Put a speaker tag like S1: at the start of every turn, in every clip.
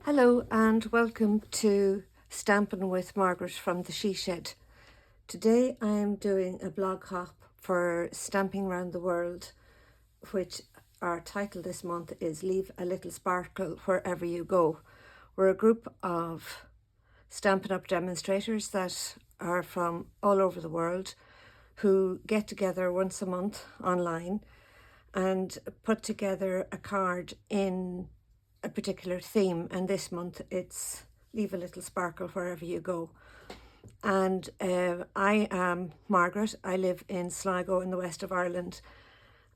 S1: Hello and welcome to Stampin' with Margaret from the She Shed. Today I am doing a blog hop for Stamping Around the World, which our title this month is Leave a Little Sparkle Wherever You Go. We're a group of Stampin' Up demonstrators that are from all over the world who get together once a month online and put together a card in a particular theme, and this month it's Leave a Little Sparkle Wherever You Go. And I am Margaret. I live in Sligo in the west of Ireland,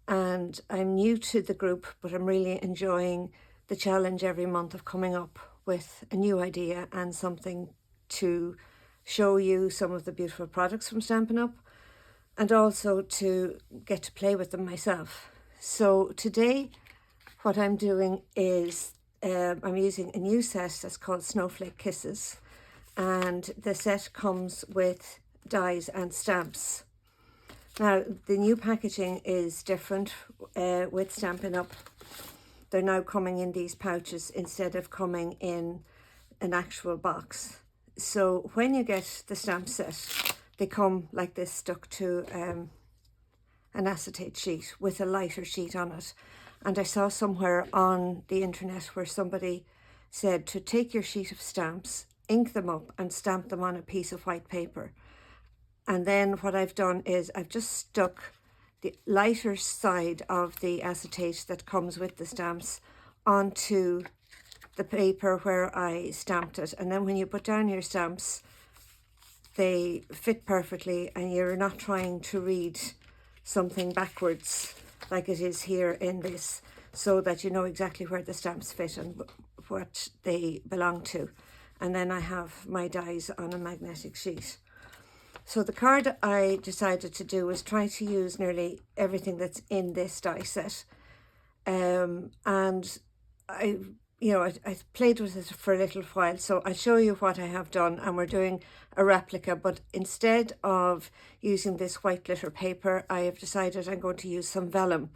S1: and I'm new to the group, but I'm really enjoying the challenge every month of coming up with a new idea and something to show you some of the beautiful products from Stampin' Up, and also to get to play with them myself. So today what I'm doing is I'm using a new set that's called Snowflake Kisses, and the set comes with dies and stamps. Now the new packaging is different with Stampin' Up. They're now coming in these pouches instead of coming in an actual box. So when you get the stamp set, they come like this, stuck to an acetate sheet with a lighter sheet on it. And I saw somewhere on the internet where somebody said to take your sheet of stamps, ink them up and stamp them on a piece of white paper. And then what I've done is I've just stuck the lighter side of the acetate that comes with the stamps onto the paper where I stamped it. And then when you put down your stamps, they fit perfectly and you're not trying to read something backwards like it is here in this, so that you know exactly where the stamps fit and what they belong to. And then I have my dies on a magnetic sheet. So the card I decided to do was try to use nearly everything that's in this die set. And I played with it for a little while, so I'll show you what I have done. And we're doing a replica, but instead of using this white glitter paper, I have decided I'm going to use some vellum,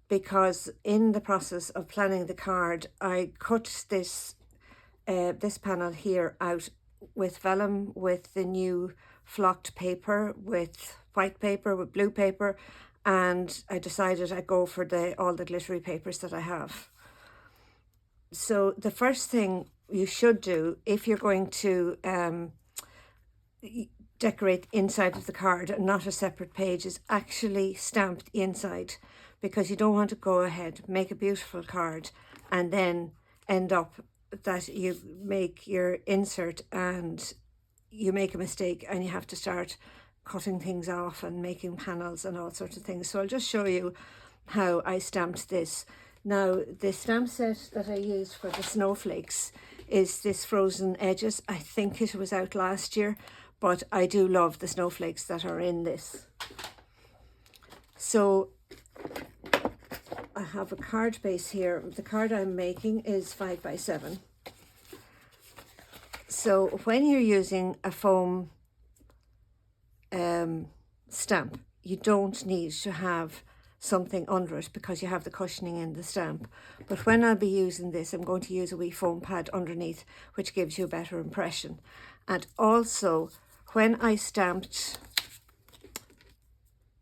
S1: because in the process of planning the card, I cut this panel here out with vellum, with the new flocked paper, with white paper, with blue paper, and I decided I'd go for all the glittery papers that I have. So the first thing you should do if you're going to decorate inside of the card and not a separate page is actually stamp the inside, because you don't want to go ahead, make a beautiful card, and then end up that you make your insert and you make a mistake and you have to start cutting things off and making panels and all sorts of things. So I'll just show you how I stamped this. Now, the stamp set that I used for the snowflakes is this Frozen Edges. I think it was out last year, but I do love the snowflakes that are in this. So I have a card base here. The card I'm making is 5 by 7. So when you're using a foam stamp, you don't need to have something under it because you have the cushioning in the stamp. But when I'll be using this, I'm going to use a wee foam pad underneath, which gives you a better impression. And also, when I stamped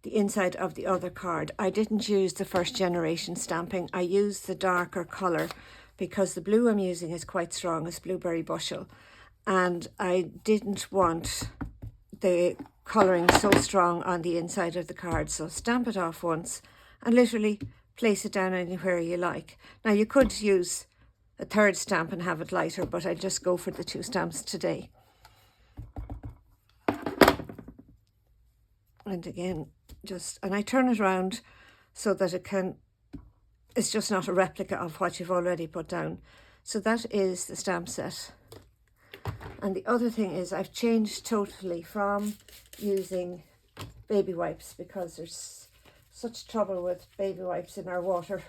S1: the inside of the other card, I didn't use the first generation stamping. I used the darker colour because the blue I'm using is quite strong. It's Blueberry Bushel, and I didn't want the colouring so strong on the inside of the card. So stamp it off once and literally place it down anywhere you like. Now you could use a third stamp and have it lighter, but I just go for the 2 stamps today. And again, and I turn it around so that it's just not a replica of what you've already put down. So that is the stamp set. And the other thing is I've changed totally from using baby wipes, because there's such trouble with baby wipes in our water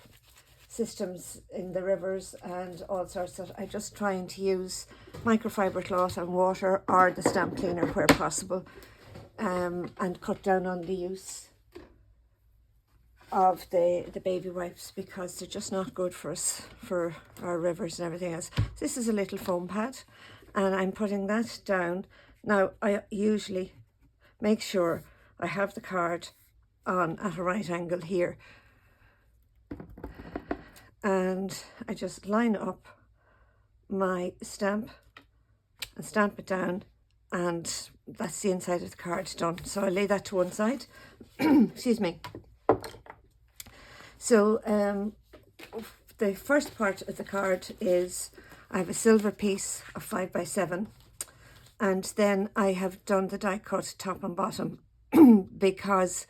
S1: systems in the rivers and all sorts, that I'm just trying to use microfiber cloth and water or the stamp cleaner where possible, and cut down on the use of the baby wipes because they're just not good for us, for our rivers and everything else. This is a little foam pad and I'm putting that down. Now I usually make sure I have the card on at a right angle here, and I just line up my stamp and stamp it down, and that's the inside of the card done. So I lay that to one side. Excuse me. So the first part of the card is I have a silver piece of 5x7, and then I have done the die cut top and bottom because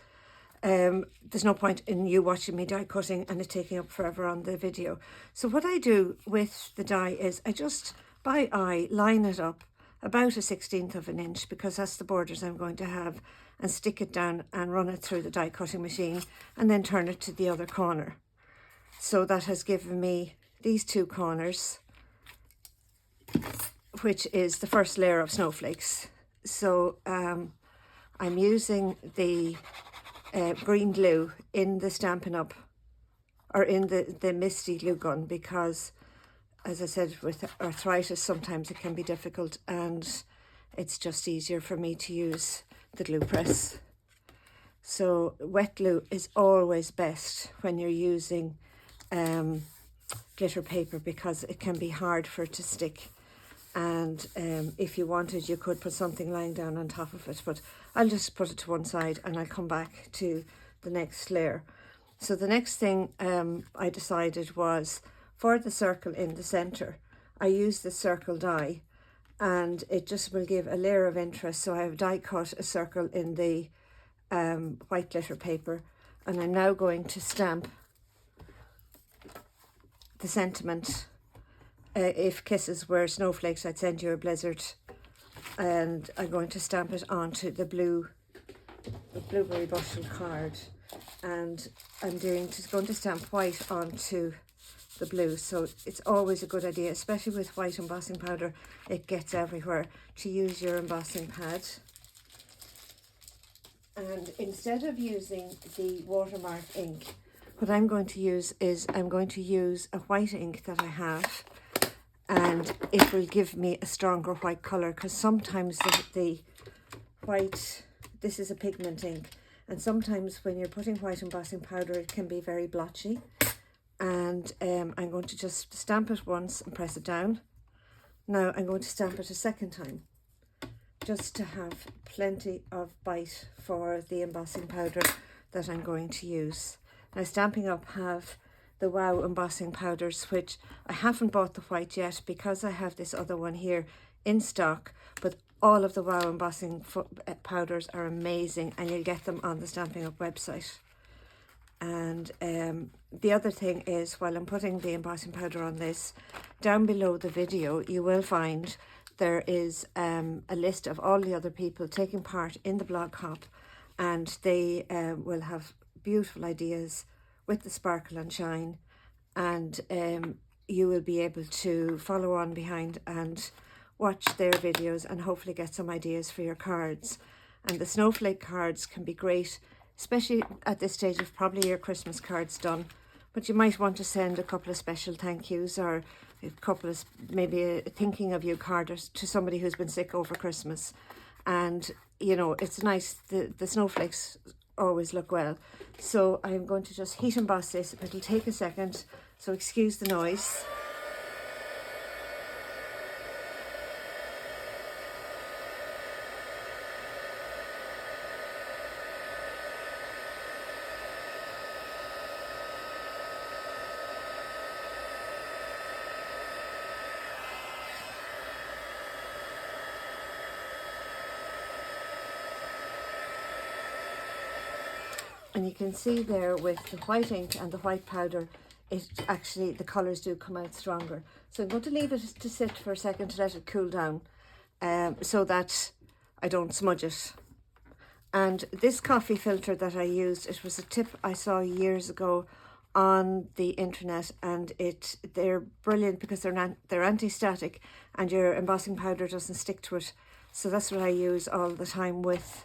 S1: there's no point in you watching me die cutting and it taking up forever on the video. So what I do with the die is I just by eye line it up about a 1/16 of an inch, because that's the borders I'm going to have, and stick it down and run it through the die cutting machine and then turn it to the other corner. So that has given me these two corners, which is the first layer of snowflakes. So I'm using the green glue in the Stampin' Up, or in the Misty glue gun, because as I said, with arthritis sometimes it can be difficult and it's just easier for me to use the glue press. So wet glue is always best when you're using glitter paper, because it can be hard for it to stick. And if you wanted, you could put something lying down on top of it, but I'll just put it to one side and I'll come back to the next layer. So the next thing I decided was, for the circle in the center, I use the circle die, and it just will give a layer of interest. So I have die cut a circle in the white glitter paper, and I'm now going to stamp the sentiment, if kisses were snowflakes, I'd send you a blizzard. And I'm going to stamp it onto the blueberry bushel card, and I'm going to stamp white onto the blue. So it's always a good idea, especially with white embossing powder, it gets everywhere, to use your embossing pad. And instead of using the watermark ink, what I'm going to use is I'm going to use a white ink that I have, and it will give me a stronger white colour, because sometimes the white, this is a pigment ink, and sometimes when you're putting white embossing powder it can be very blotchy. And I'm going to just stamp it once and press it down. Now I'm going to stamp it a second time, just to have plenty of bite for the embossing powder that I'm going to use. Now Stampin' Up have the Wow embossing powders, which I haven't bought the white yet because I have this other one here in stock, but all of the Wow embossing powders are amazing, and you'll get them on the Stampin' Up website. And the other thing is, while I'm putting the embossing powder on this, down below the video you will find there is a list of all the other people taking part in the blog hop, and they will have beautiful ideas with the sparkle and shine, and you will be able to follow on behind and watch their videos and hopefully get some ideas for your cards. And the snowflake cards can be great, especially at this stage of probably your Christmas cards done, but you might want to send a couple of special thank yous, or a couple of maybe a thinking of you card to somebody who's been sick over Christmas. And you know, it's nice, the snowflakes always look well. So I'm going to just heat emboss this. It'll take a second, so excuse the noise. And you can see there with the white ink and the white powder, it actually, the colours do come out stronger. So I'm going to leave it to sit for a second to let it cool down, so that I don't smudge it. And this coffee filter that I used, it was a tip I saw years ago on the internet, and they're brilliant because they're anti-static and your embossing powder doesn't stick to it. So that's what I use all the time with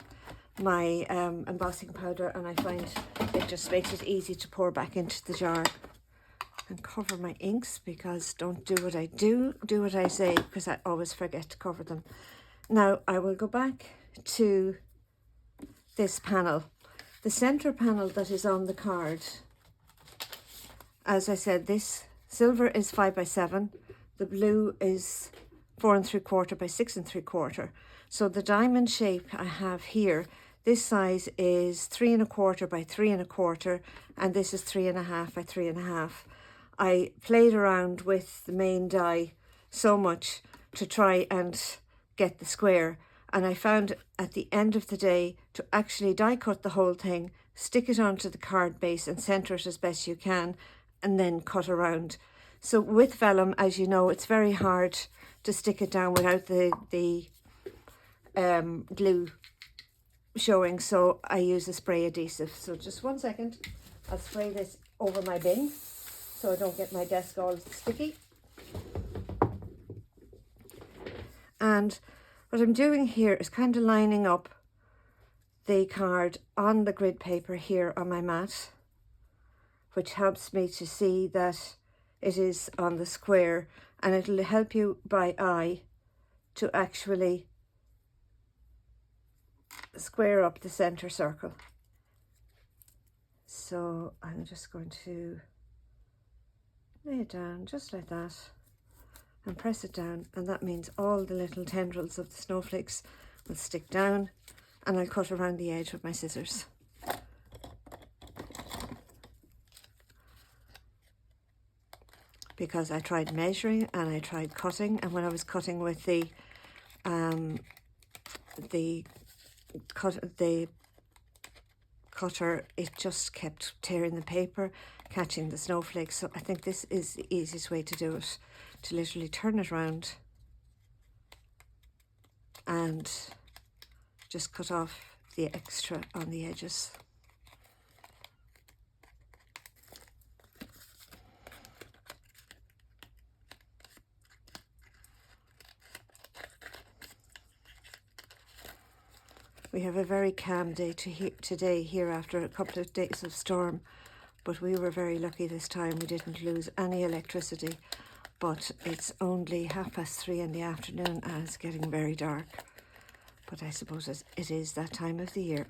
S1: my embossing powder, and I find it just makes it easy to pour back into the jar. And cover my inks, because don't do what I do what I say, because I always forget to cover them. Now I will go back to this panel. The center panel that is on the card, as I said, this silver is 5 by 7, the blue is 4 3/4 by 6 3/4. So the diamond shape I have here, this size is 3 1/4 by 3 1/4, and this is 3 1/2 by 3 1/2. I played around with the main die so much to try and get the square, and I found at the end of the day to actually die cut the whole thing, stick it onto the card base and center it as best you can, and then cut around. So with vellum, as you know, it's very hard to stick it down without the glue showing, so I use a spray adhesive. So just 1 second, I'll spray this over my bin so I don't get my desk all sticky. And what I'm doing here is kind of lining up the card on the grid paper here on my mat, which helps me to see that it is on the square, and it'll help you by eye to actually square up the center circle. So I'm just going to lay it down just like that and press it down, and that means all the little tendrils of the snowflakes will stick down, and I'll cut around the edge with my scissors. Because I tried measuring and I tried cutting, and when I was cutting with the cutter, it just kept tearing the paper, catching the snowflakes. So I think this is the easiest way to do it, to literally turn it around and just cut off the extra on the edges. We have a very calm day today here after a couple of days of storm, but we were very lucky this time. We didn't lose any electricity, but it's only 3:30 in the afternoon and it's getting very dark. But I suppose it is that time of the year.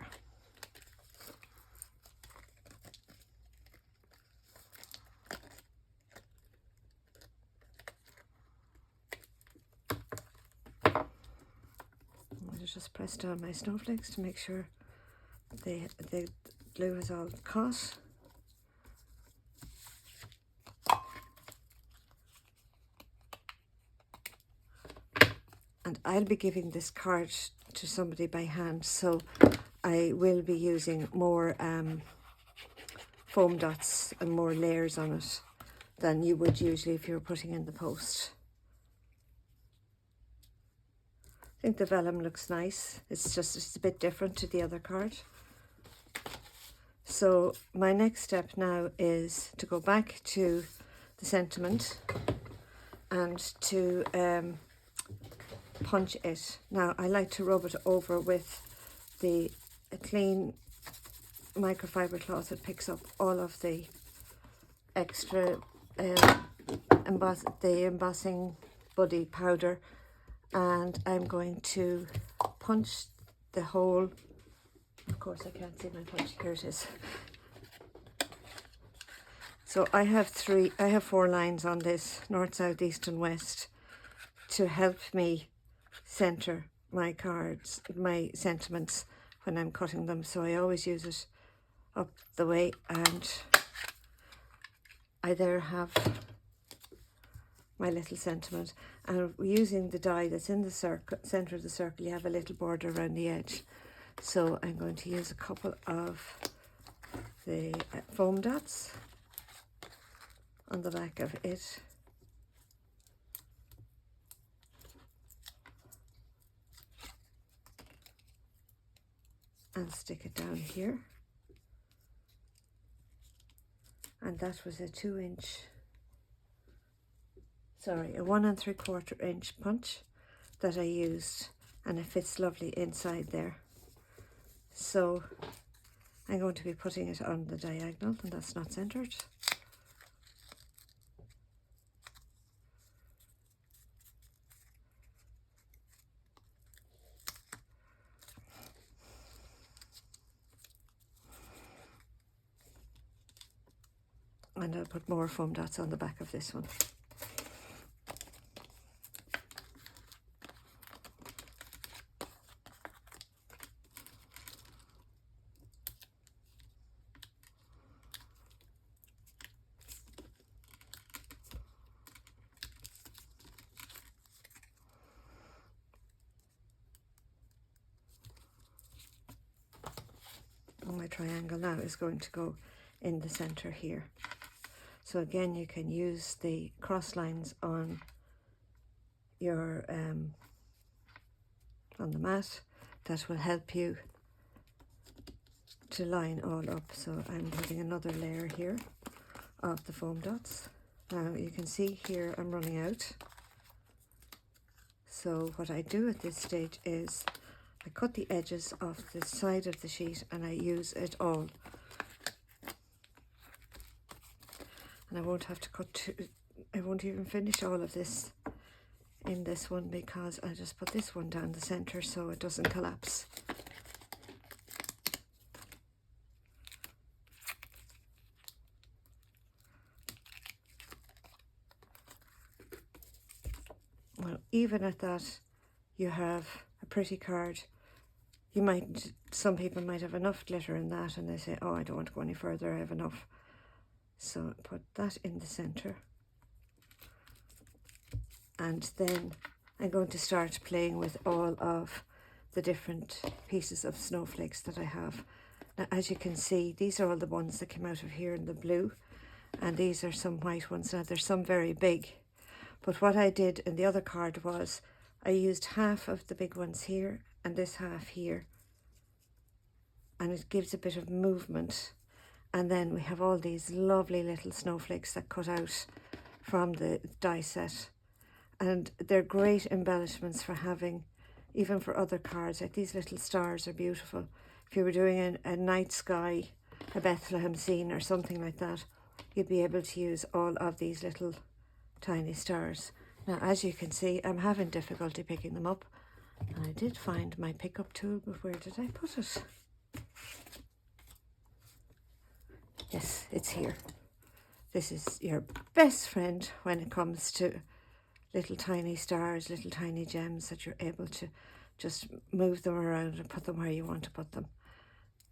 S1: I'll just press down my snowflakes to make sure the glue is all caught. And I'll be giving this card to somebody by hand, so I will be using more foam dots and more layers on it than you would usually if you were putting in the post. I think the vellum looks nice. It's a bit different to the other card. So my next step now is to go back to the sentiment and to punch it. Now I like to rub it over with a clean microfiber cloth that picks up all of the extra embossing buddy powder, and I'm going to punch the hole. Of course I can't see my punch. Here it is. So I have 4 lines on this, north, south, east and west, to help me center my cards, my sentiments when I'm cutting them. So I always use it up the way, and I there have my little sentiment. And using the die that's in the center of the circle, you have a little border around the edge. So I'm going to use a couple of the foam dots on the back of it. And stick it down here. And that was a 1 3/4 inch punch that I used, and it fits lovely inside there. So I'm going to be putting it on the diagonal, and that's not centered. And I'll put more foam dots on the back of this one. And my triangle now is going to go in the center here. So again, you can use the cross lines on your on the mat. That will help you to line all up. So I'm putting another layer here of the foam dots. Now you can see here I'm running out. So what I do at this stage is I cut the edges off the side of the sheet and I use it all. And I won't have to I won't even finish all of this in this one, because I just put this one down the center so it doesn't collapse. Well, even at that, you have a pretty card. Some people might have enough glitter in that and they say, oh, I don't want to go any further, I have enough. So put that in the center. And then I'm going to start playing with all of the different pieces of snowflakes that I have. Now, as you can see, these are all the ones that came out of here in the blue, and these are some white ones. Now, there's some very big, but what I did in the other card was I used half of the big ones here and this half here, and it gives a bit of movement. And then we have all these lovely little snowflakes that cut out from the die set. And they're great embellishments for having, even for other cards. Like these little stars are beautiful. If you were doing a night sky, a Bethlehem scene or something like that, you'd be able to use all of these little tiny stars. Now, as you can see, I'm having difficulty picking them up. And I did find my pickup tool, but where did I put it? Yes, it's here. This is your best friend when it comes to little tiny stars, little tiny gems that you're able to just move them around and put them where you want to put them.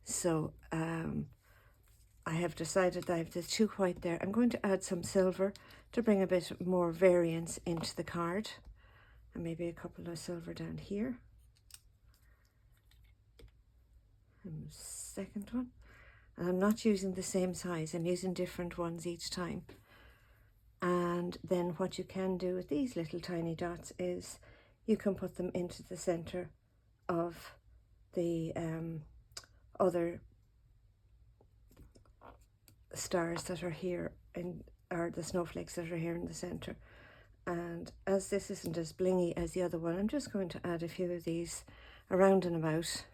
S1: So I have decided that I have the 2 white there. I'm going to add some silver to bring a bit more variance into the card, and maybe a couple of silver down here. And second one. And I'm not using the same size, I'm using different ones each time. And then what you can do with these little tiny dots is you can put them into the center of the other stars that are here, or the snowflakes that are here in the center. And as this isn't as blingy as the other one, I'm just going to add a few of these around and about.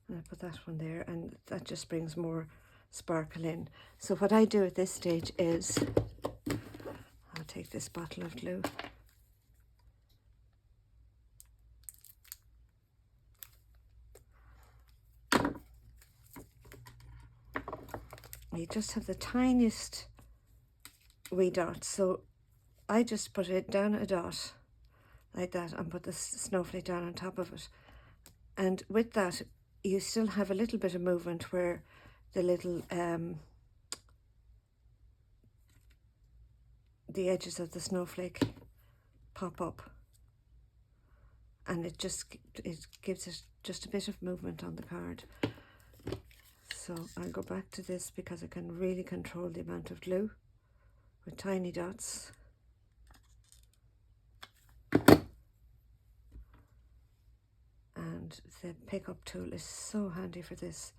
S1: And I put that one there, and that just brings more sparkle in. So what I do at this stage is I'll take this bottle of glue, you just have the tiniest wee dots, so I just put it down a dot like that and put the snowflake down on top of it, and with that you still have a little bit of movement where the little the edges of the snowflake pop up, and it gives it just a bit of movement on the card. So I'll go back to this because I can really control the amount of glue with tiny dots. And the pickup tool is so handy for this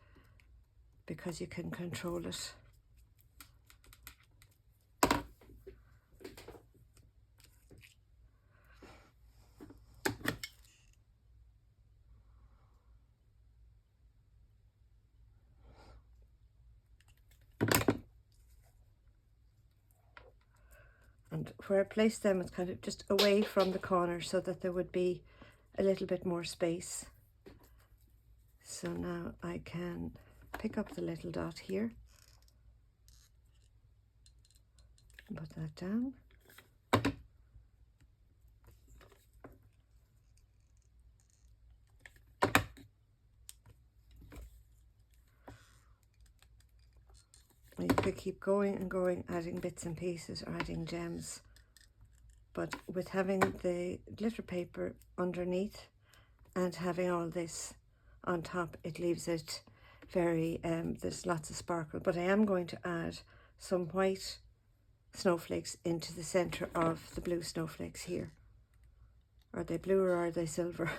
S1: because you can control it. And where I place them, it's kind of just away from the corner so that there would be a little bit more space. So now I can pick up the little dot here and put that down. You could keep going and going, adding bits and pieces or adding gems. But with having the glitter paper underneath and having all this on top, it leaves it very, there's lots of sparkle. But I am going to add some white snowflakes into the center of the blue snowflakes here. Are they blue or are they silver?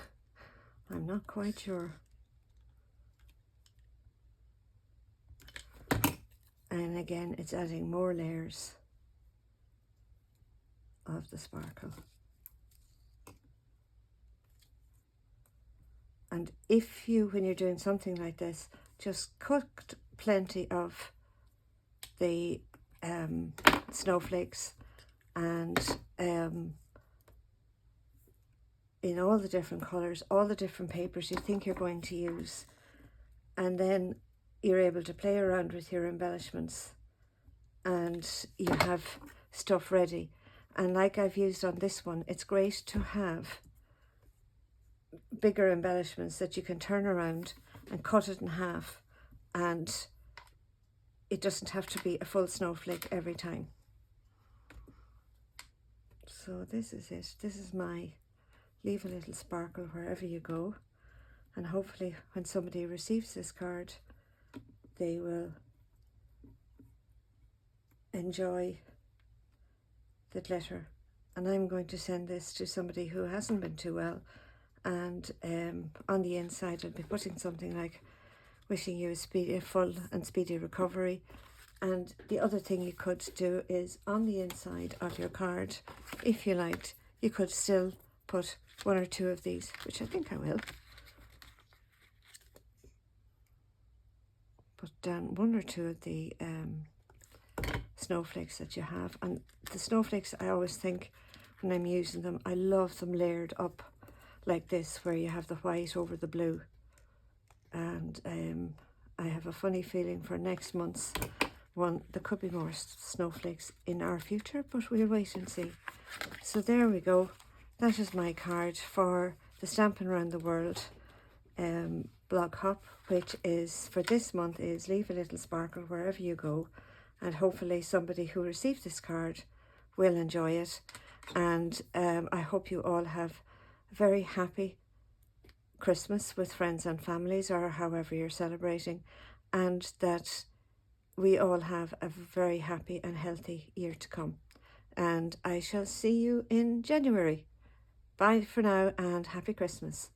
S1: I'm not quite sure. And again, it's adding more layers of the sparkle. And if you, when you're doing something like this, just cut plenty of the snowflakes and in all the different colours, all the different papers you think you're going to use. And then you're able to play around with your embellishments and you have stuff ready. And like I've used on this one, it's great to have bigger embellishments that you can turn around and cut it in half, and it doesn't have to be a full snowflake every time. So this is it. This is my leave a little sparkle wherever you go, and hopefully when somebody receives this card they will enjoy the glitter. And I'm going to send this to somebody who hasn't been too well, and on the inside I'll be putting something like wishing you a full and speedy recovery. And the other thing you could do is on the inside of your card, if you liked, you could still put one or two of these, which I think I will. Put down one or two of the snowflakes that you have. And the snowflakes, I always think when I'm using them, I love them layered up like this, where you have the white over the blue. And I have a funny feeling for next month's one, there could be more snowflakes in our future, but we'll wait and see. So there we go. That is my card for the Stampin' Around the World blog hop, which is for this month is leave a little sparkle wherever you go. And hopefully somebody who received this card will enjoy it. And I hope you all have a very happy Christmas with friends and families, or however you're celebrating, and that we all have a very happy and healthy year to come. And I shall see you in January. Bye for now and happy Christmas.